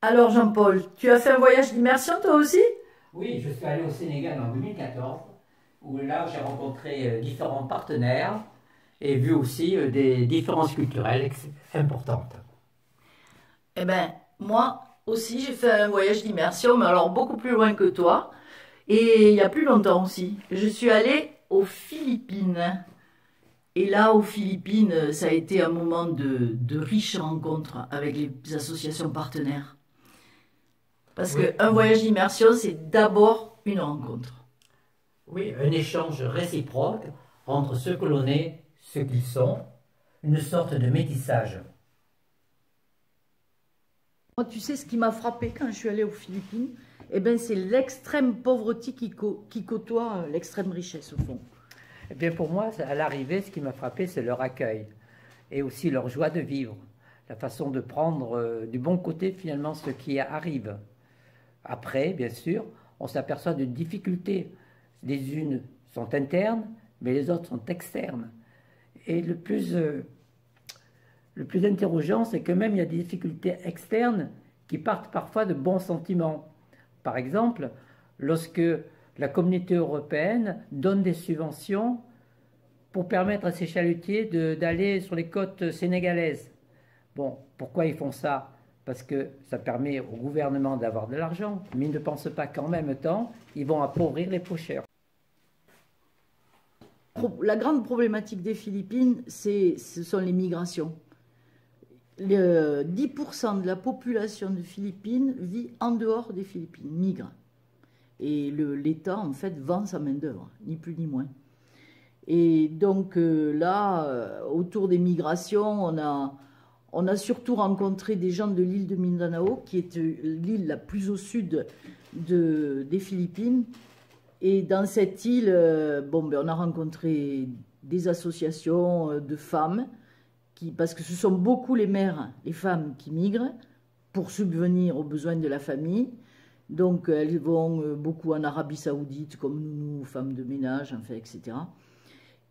Alors Jean-Paul, tu as fait un voyage d'immersion toi aussi? Oui, je suis allé au Sénégal en 2014, où là j'ai rencontré différents partenaires et vu aussi des différences culturelles importantes. Eh ben, moi aussi j'ai fait un voyage d'immersion, mais alors beaucoup plus loin que toi, et il y a plus longtemps aussi. Je suis allée aux Philippines. Et là, aux Philippines, ça a été un moment de riches rencontres avec les associations partenaires. Parce Oui, qu'un voyage d'immersion, c'est d'abord une rencontre. oui, un échange réciproque entre ce que l'on est, ce qu'ils sont, une sorte de métissage. Moi, tu sais ce qui m'a frappé quand je suis allée aux Philippines? Eh ben, c'est l'extrême pauvreté qui côtoie l'extrême richesse, au fond. Eh bien pour moi, à l'arrivée, ce qui m'a frappé, c'est leur accueil et aussi leur joie de vivre, la façon de prendre du bon côté finalement ce qui arrive. Après, bien sûr, on s'aperçoit de difficultés. Les unes sont internes, mais les autres sont externes. Et le plus interrogeant, c'est que même il y a des difficultés externes qui partent parfois de bons sentiments. Par exemple, lorsque la communauté européenne donne des subventions pour permettre à ces chalutiers d'aller sur les côtes sénégalaises. Bon, pourquoi ils font ça? Parce que ça permet au gouvernement d'avoir de l'argent, mais ils ne pensent pas qu'en même temps, ils vont appauvrir les pêcheurs. La grande problématique des Philippines, ce sont les migrations. 10% de la population de Philippines vit en dehors des Philippines, migre. Et l'État, en fait, vend sa main-d'œuvre, ni plus ni moins. Et donc là, autour des migrations, on a surtout rencontré des gens de l'île de Mindanao, qui est l'île la plus au sud des Philippines. Et dans cette île, on a rencontré des associations de femmes, parce que ce sont beaucoup les mères, les femmes qui migrent pour subvenir aux besoins de la famille. Donc elles vont beaucoup en Arabie Saoudite, comme nous, femmes de ménage, enfin, etc.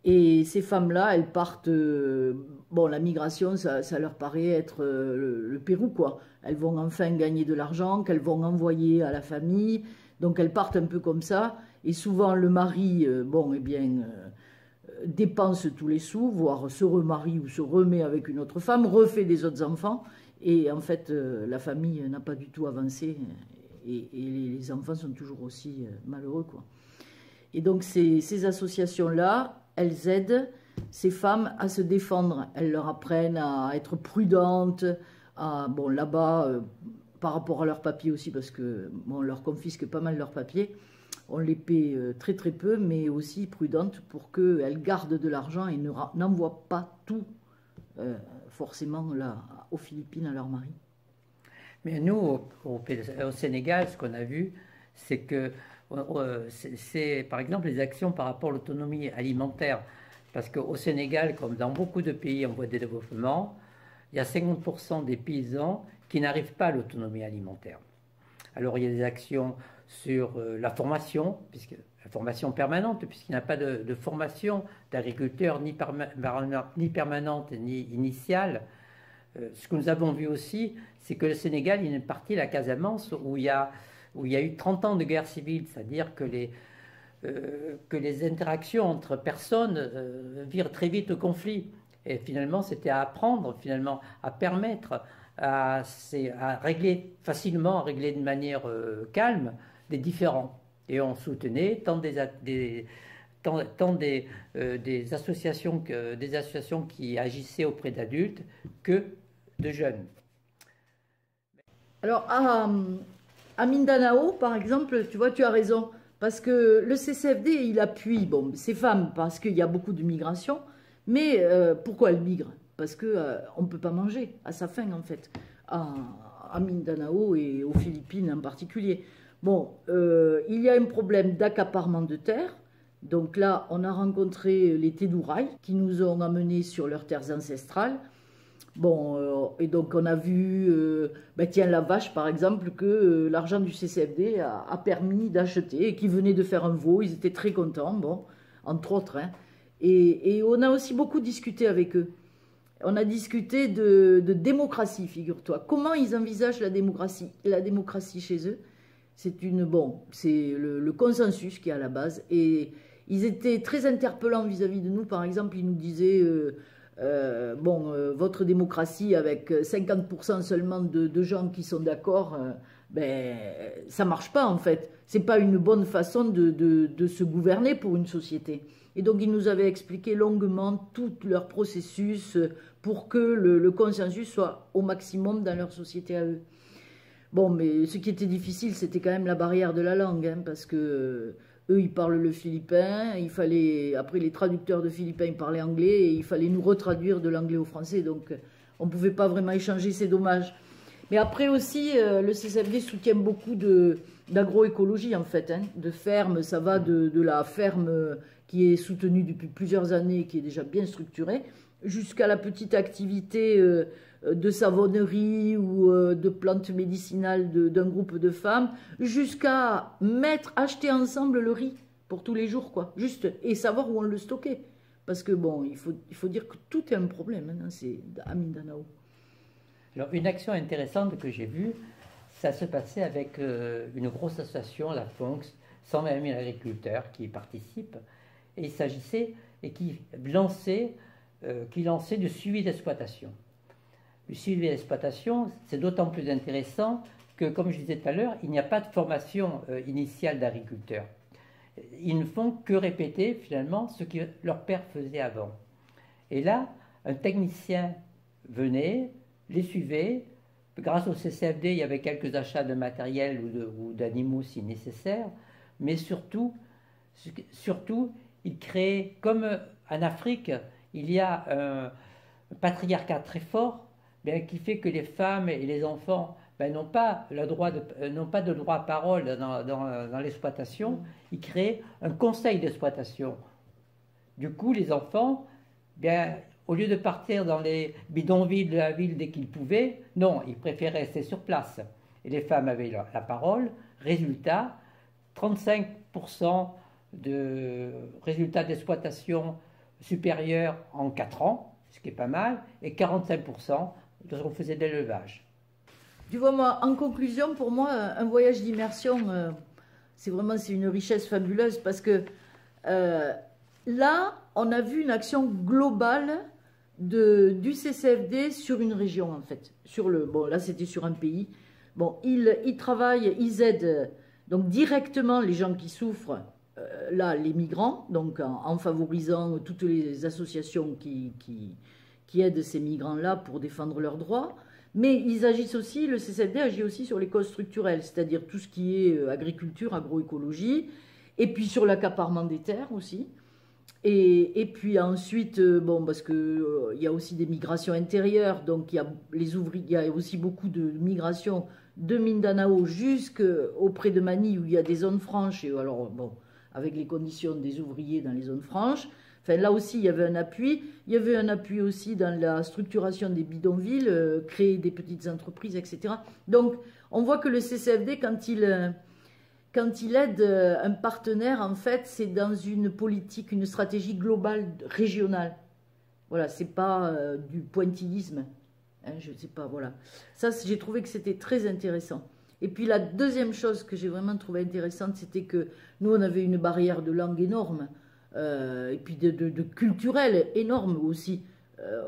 Et ces femmes-là, elles partent. La migration, ça leur paraît être le Pérou, quoi. Elles vont enfin gagner de l'argent, qu'elles vont envoyer à la famille. Donc elles partent un peu comme ça. Et souvent, le mari, dépense tous les sous, voire se remarie ou se remet avec une autre femme, refait des autres enfants. Et en fait, la famille n'a pas du tout avancé. Et les enfants sont toujours aussi malheureux, quoi. Et donc ces associations-là, elles aident ces femmes à se défendre. Elles leur apprennent à être prudentes. Là-bas, par rapport à leurs papiers aussi, parce que on leur confisque pas mal leurs papiers. On les paie très très peu, mais aussi prudentes pour qu'elles gardent de l'argent et n'envoient pas tout forcément là, aux Philippines à leur mari. Mais nous, au Sénégal, ce qu'on a vu, c'est que c'est par exemple les actions par rapport à l'autonomie alimentaire. Parce qu'au Sénégal, comme dans beaucoup de pays en voie de développement, il y a 50% des paysans qui n'arrivent pas à l'autonomie alimentaire. Alors il y a des actions sur la formation, la formation permanente, puisqu'il n'y a pas de formation d'agriculteur ni permanente ni initiale. Ce que nous avons vu aussi, c'est que le Sénégal, il y a une partie, la Casamance, où il y a eu 30 ans de guerre civile, c'est-à-dire que les interactions entre personnes virent très vite au conflit. Et finalement, c'était à apprendre, finalement, à permettre à régler facilement, à régler de manière calme des différends. Et on soutenait tant des associations qui agissaient auprès d'adultes que de jeunes. Alors, à Mindanao, par exemple, tu vois, tu as raison, parce que le CCFD, il appuie ces femmes, parce qu'il y a beaucoup de migration, mais pourquoi elles migrent? Parce qu'on ne peut pas manger à sa faim, en fait, à Mindanao et aux Philippines en particulier. Il y a un problème d'accaparement de terres. Donc là, on a rencontré les Tédouraï qui nous ont amenés sur leurs terres ancestrales. Et donc on a vu, la vache par exemple, que l'argent du CCFD a permis d'acheter et qui venait de faire un veau, ils étaient très contents, entre autres. Hein. Et on a aussi beaucoup discuté avec eux. On a discuté de démocratie, figure-toi. Comment ils envisagent la démocratie chez eux? C'est le consensus qui est à la base. Et ils étaient très interpellants vis-à-vis de nous. Par exemple, ils nous disaient, votre démocratie avec 50% seulement de gens qui sont d'accord, ça marche pas en fait. C'est pas une bonne façon de se gouverner pour une société. Et donc, ils nous avaient expliqué longuement tout leur processus pour que le consensus soit au maximum dans leur société à eux. Bon, mais ce qui était difficile, c'était quand même la barrière de la langue, hein, parce que eux, ils parlent le philippin, après les traducteurs de philippin, ils parlaient anglais, et il fallait nous retraduire de l'anglais au français, donc on ne pouvait pas vraiment échanger, c'est dommage. Mais après aussi, le CCFD soutient beaucoup d'agroécologie, en fait, hein, de ferme, ça va de la ferme qui est soutenue depuis plusieurs années, qui est déjà bien structurée, jusqu'à la petite activité de savonnerie ou de plantes médicinales d'un groupe de femmes, jusqu'à acheter ensemble le riz pour tous les jours, quoi, juste, et savoir où on le stockait. Parce que bon, il faut dire que tout est un problème, hein, c'est à Mindanao. Alors, une action intéressante que j'ai vue, ça se passait avec une grosse association, la FONX, 120 000 agriculteurs qui y participent, et il s'agissait, et qui lançait du suivi d'exploitation. Le suivi d'exploitation, c'est d'autant plus intéressant que, comme je disais tout à l'heure, il n'y a pas de formation initiale d'agriculteurs. Ils ne font que répéter finalement ce que leur père faisait avant. Et là, un technicien venait, les suivait. Grâce au CCFD, il y avait quelques achats de matériel ou d'animaux si nécessaire, mais surtout, il créait, comme en Afrique, il y a un patriarcat très fort, bien, qui fait que les femmes et les enfants n'ont pas de droit à parole dans l'exploitation. Il crée un conseil d'exploitation. Du coup, les enfants, bien, au lieu de partir dans les bidonvilles de la ville dès qu'ils pouvaient, non, ils préféraient rester sur place. Et les femmes avaient la parole. Résultat, 35% de résultats d'exploitation supérieurs en 4 ans, ce qui est pas mal, et 45% lorsqu'on faisait de l'élevage. Tu vois, moi, en conclusion, pour moi, un voyage d'immersion, c'est une richesse fabuleuse parce que là, on a vu une action globale du CCFD sur une région, en fait. Là, c'était sur un pays. Bon, ils travaillent, ils aident donc directement les gens qui souffrent, là, les migrants, donc en favorisant toutes les associations qui aident ces migrants-là pour défendre leurs droits. Mais ils agissent aussi, le CCFD agit aussi sur les causes structurelles, c'est-à-dire tout ce qui est agriculture, agroécologie, et puis sur l'accaparement des terres aussi. Et puis ensuite, parce que il y a aussi des migrations intérieures, donc il y a aussi beaucoup de migrations de Mindanao jusqu'auprès de Manille, où il y a des zones franches, et alors avec les conditions des ouvriers dans les zones franches. Enfin, là aussi, il y avait un appui. Il y avait un appui aussi dans la structuration des bidonvilles, créer des petites entreprises, etc. Donc, on voit que le CCFD, quand il aide un partenaire, en fait, c'est dans une politique, une stratégie globale régionale. Voilà, c'est pas du pointillisme. Hein, je ne sais pas, voilà. Ça, j'ai trouvé que c'était très intéressant. Et puis, la deuxième chose que j'ai vraiment trouvé intéressante, c'était que nous, on avait une barrière de langue énorme. Et puis de culturel énorme aussi.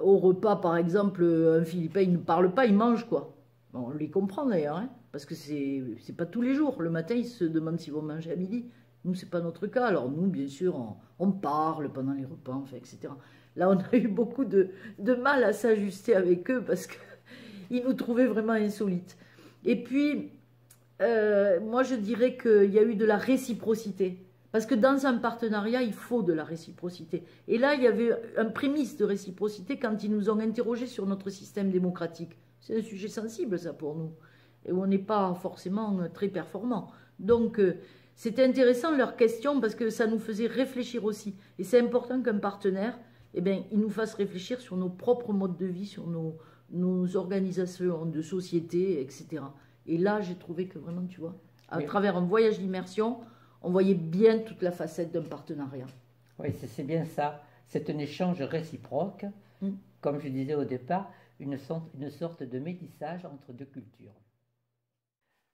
Au repas, par exemple, un Philippin, il ne parle pas, il mange, quoi. Bon, on les comprend d'ailleurs, hein, parce que c'est pas tous les jours. Le matin, ils se demandent s'ils vont manger à midi. Nous, c'est pas notre cas. Alors nous, bien sûr, on parle pendant les repas, enfin, etc. Là, on a eu beaucoup de mal à s'ajuster avec eux parce qu'ils nous trouvaient vraiment insolites. Et puis, moi, je dirais qu'il y a eu de la réciprocité. Parce que dans un partenariat, il faut de la réciprocité. Et là, il y avait un prémisse de réciprocité quand ils nous ont interrogés sur notre système démocratique. C'est un sujet sensible, ça, pour nous, et où on n'est pas forcément très performant. Donc, c'était intéressant leurs questions parce que ça nous faisait réfléchir aussi. Et c'est important qu'un partenaire, il nous fasse réfléchir sur nos propres modes de vie, sur nos organisations de société, etc. Et là, j'ai trouvé que vraiment, tu vois, à travers un voyage d'immersion, on voyait bien toute la facette d'un partenariat. Oui, c'est bien ça. C'est un échange réciproque. comme je disais au départ, une sorte de métissage entre deux cultures.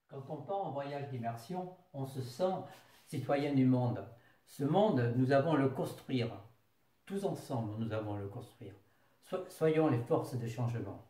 Quand on part en voyage d'immersion, on se sent citoyen du monde. Ce monde, nous avons à le construire. Tous ensemble, nous avons à le construire. Soyons les forces de changement.